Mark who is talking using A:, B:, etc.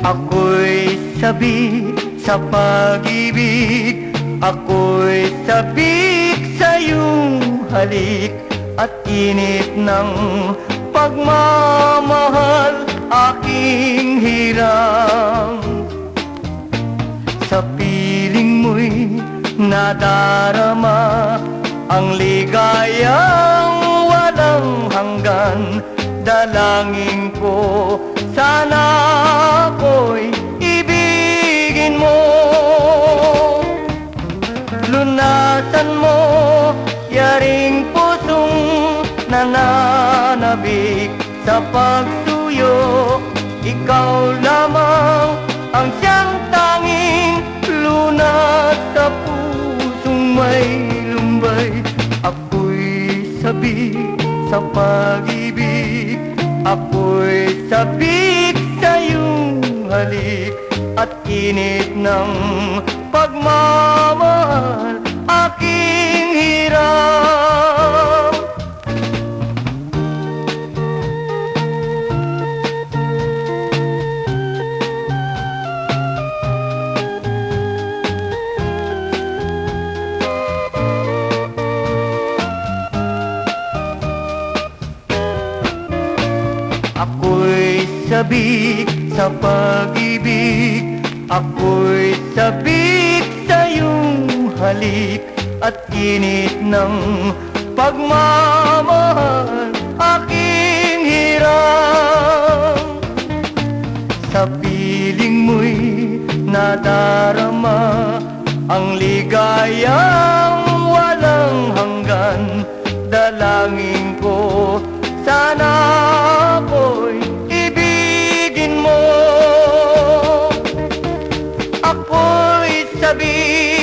A: Ako'y sabik sa pag-ibig, ako'y sabik sa iyong halik, at init ng pagmamahal aking hiram. Sa piling mo'y nadarama ang ligayang walang hanggan. Dalangin ko sana ako'y ibigin mo. Lunasan mo yaring pusong nananabik sa pagsuyo. Ikaw lamang ang siyang tanging lunas sa pusong may lumbay. Ako'y sabik sa pag-ibig, ako'y sabik sa iyong halik, at init ng pagmamahal aking hiram. Ako'y sabik sa pag-ibig, ako'y sabik sa iyong halik, at init ng pagmamahal aking hiram. Sa piling mo'y nadarama ang ligayang walang hanggan. Dalangin ko sana ako'y ibigin mo. Ako'y sabik